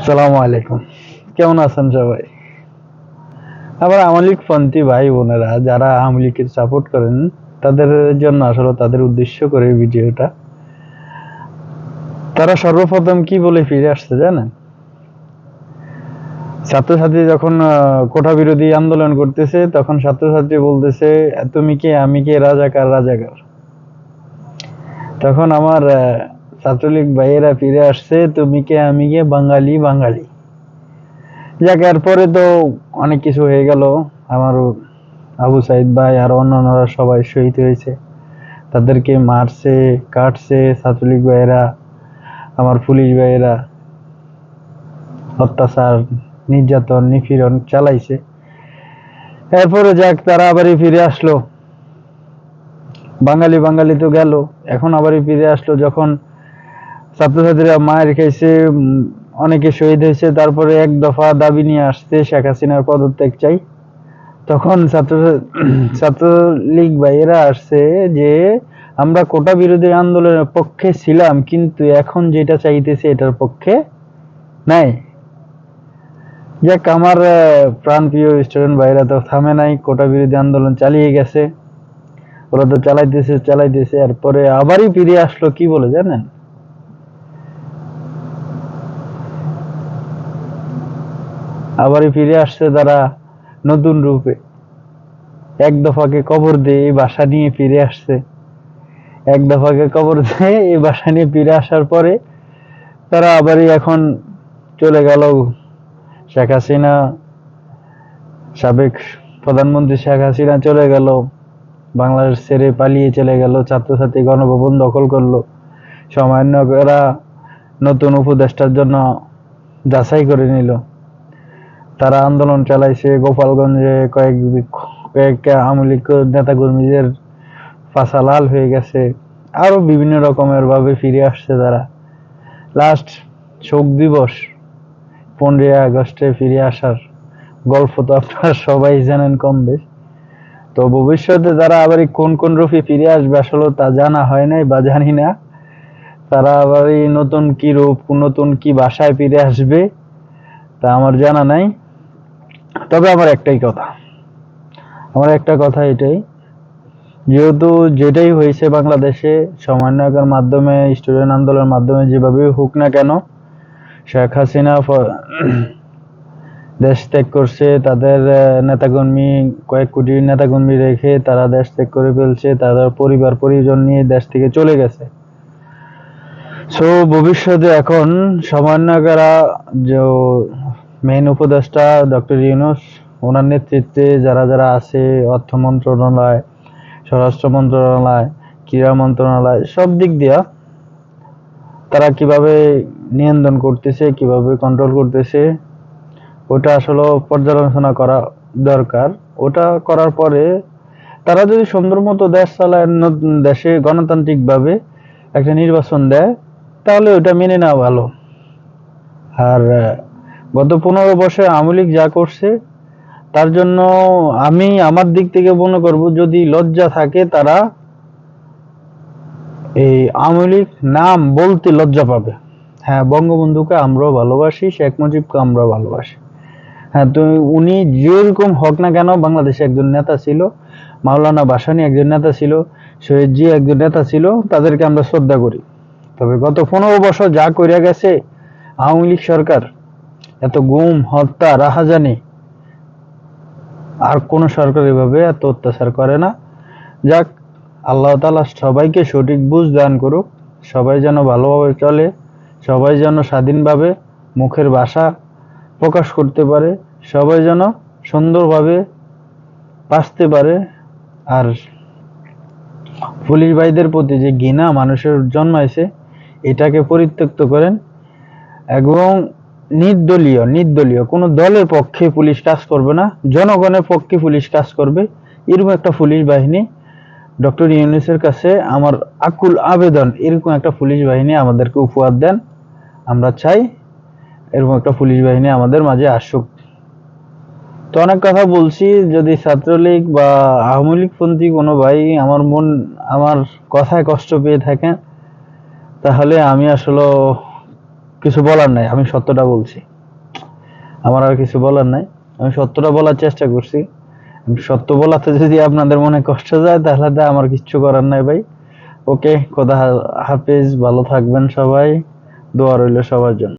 আসসালামু আলাইকুম। কেমন আছেন সবাই? আবার আওয়ামী লীগপন্থী ভাই বোনেরা যারা আওয়ামী লীগের সাপোর্ট করেন তাদের জন্য আসলে তাদের উদ্দেশ্য করে ভিডিওটা। তারা সর্বপ্রথম কি বলে ফিরে আসছে জানেন? ছাত্রছাত্রী যখন কোটা বিরোধী আন্দোলন করতেছে তখন ছাত্রছাত্রী বলতেছে তুমি কে আমি কে রাজাকার রাজাকার। তখন আমার ছাত্রলীগ ভাইয়েরা ফিরে আসছে তুমি কে আমি কে বাঙালি বাঙালি। যাক এরপরে তো অনেক কিছু হয়ে গেল। আমার আবু সাইদ ভাই আর অন্যান্যরা সবাই শহীদ হয়েছে, তাদেরকে মারছে কাটছে ছাত্রলীগ ভাইয়েরা, আমার পুলিশ ভাইয়েরা অত্যাচার নির্যাতন নিপীড়ন চালাইছে। এরপরে যাক তারা আবারই ফিরে আসলো, বাঙালি বাঙালি তো গেল, এখন আবারই ফিরে আসলো যখন ছাত্রছাত্রীরা মায়ের খাইছে, অনেকে শহীদ হয়েছে, তারপরে এক দফা দাবি নিয়ে আসছে শেখ হাসিনার পদত্যাগ চাই। তখন ছাত্রলীগ ভাইয়েরা আসছে যে আমরা কোটা বিরোধী আন্দোলনের পক্ষে ছিলাম কিন্তু এখন যেটা চাইতেছে এটার পক্ষে নাই। যাক আমার প্রাণপ্রিয় স্টুডেন্ট ভাইরা তো থামে নাই, কোটা বিরোধী আন্দোলন চালিয়ে গেছে, ওরা তো চালাইতেছে এরপরে আবারই ফিরে আসলো কি বলে জানেন? আবারই ফিরে আসছে তারা নতুন রূপে, এক দফাকে কবর দিয়ে এই বাসা নিয়ে ফিরে আসছে। এক দফাকে কবর দিয়ে এই বাসা নিয়ে ফিরে আসার পরে তারা আবারই এখন চলে গেল। শেখ হাসিনা, সাবেক প্রধানমন্ত্রী শেখ হাসিনা চলে গেল, বাংলাদেশ ছেড়ে পালিয়ে চলে গেল, ছাত্রছাত্রী গণভবন দখল করলো, সমন্বয়করা নতুন উপদেষ্টার জন্য যাচাই করে নিল। তারা আন্দোলন চালাইছে গোপালগঞ্জে, কয়েকটা আওয়ামী লীগ নেতাকর্মীদের পাছা লাল হয়ে গেছে, আরো বিভিন্ন রকমের ভাবে ফিরে আসছে তারা। লাস্ট শোক দিবস 15 আগস্টে ফিরে আসার গল্প তো আপনারা সবাই জানেন কম বেশ। তো ভবিষ্যতে তারা আবার কোন কোন রূপে ফিরে আসবে আসলে তা জানা হয় নাই বা জানি না। তারা আবার নতুন কি রূপ নতুন কি ভাষায় ফিরে আসবে তা আমার জানা নাই। তবে আমার একটা কথা এটাই, যেহেতু যেটাই হয়েছে বাংলাদেশে সমন্বয়কের মাধ্যমে, স্টুডেন্ট আন্দোলনের মাধ্যমে, যেভাবে হোক না কেন, শেখ হাসিনা দেশ ত্যাগ করছে, তাদের নেতাকর্মী কয়েক কোটি নেতাকর্মী রেখে তারা দেশ ত্যাগ করে ফেলছে, তাদের পরিবার পরিজন নিয়ে দেশ থেকে চলে গেছে। সো ভবিষ্যতে এখন সমন্বয়করা যে মেইন উপদেষ্টা ডক্টর ইউনূস, ওনার নেতৃত্বে যারা যারা আছে, অর্থ মন্ত্রণালয়, স্বরাষ্ট্র মন্ত্রণালয়, ক্রীড়া মন্ত্রণালয়, সব দিক দিয়া তারা কিভাবে নিয়ন্ত্রণ করতেছে, কিভাবে কন্ট্রোল করতেছে, ওটা আসলে পর্যালোচনা করা দরকার। ওটা করার পরে তারা যদি সুন্দর মতো দেশ চালায়, দেশে গণতান্ত্রিকভাবে একটা নির্বাচন দেয়, তাহলে ওটা মেনে নেওয়া ভালো। আর গত 15 বছরে আওয়ামী লীগ যা করছে তার জন্য আমি আমার দিক থেকে মনে করব, যদি লজ্জা থাকে তারা এই আওয়ামী লীগ নাম বলতে লজ্জা পাবে। হ্যাঁ, বঙ্গবন্ধুকে আমরাও ভালোবাসি, শেখ মুজিবকে আমরাও ভালোবাসি। হ্যাঁ, তো উনি যেরকম হোক না কেন বাংলাদেশে একজন নেতা ছিল, মাওলানা ভাসানী একজন নেতা ছিল, শহীদ জি একজন নেতা ছিল, তাদেরকে আমরা শ্রদ্ধা করি। তবে গত 15 বছর যা কইরা গেছে আওয়ামী লীগ সরকার, এত গুম হত্যা রাহাজানি আর কোন সরকার এভাবে এত অত্যাচার করে না। যাক, আল্লাহ তাআলা সবাইকে সঠিক বুঝ দান করুক, সবাই যেন ভালোভাবে চলে, সবাই যেন স্বাধীনভাবে মুখের ভাষা প্রকাশ করতে পারে, সবাই যেন সুন্দরভাবে বাঁচতে পারে। আর পুলিশ ভাইদের প্রতি যে ঘৃণা মানুষের জন্মাইছে এটাকে পরিত্যক্ত করেন এবং নির্দলীয় কোনো দলের পক্ষে পুলিশ কাজ করবে না, জনগণের পক্ষে পুলিশ কাজ করবে, এরকম একটা পুলিশ বাহিনী ডক্টর ইউনূসের কাছে আমার আকুল আবেদন, এরকম একটা পুলিশ বাহিনী আমাদেরকে উপহার দেন। আমরা চাই এরকম একটা পুলিশ বাহিনী আমাদের মাঝে আসুক। তো অনেক কথা বলছি, যদি ছাত্রলীগ বা আওয়ামী লীগপন্থী কোনো ভাই আমার কথায় কষ্ট পেয়ে থাকেন তাহলে আমি আসলে কিছু বলার নাই, আমি সত্যটা বলছি। আমার আর কিছু বলার নাই, আমি সত্যটা বলার চেষ্টা করছি। সত্য বলাতে যদি আপনাদের মনে কষ্ট যায় তাহলে তো আমার কিচ্ছু করার নাই ভাই। ওকে, খোদা হাফেজ, ভালো থাকবেন সবাই, দোয়া রইল সবার জন্য।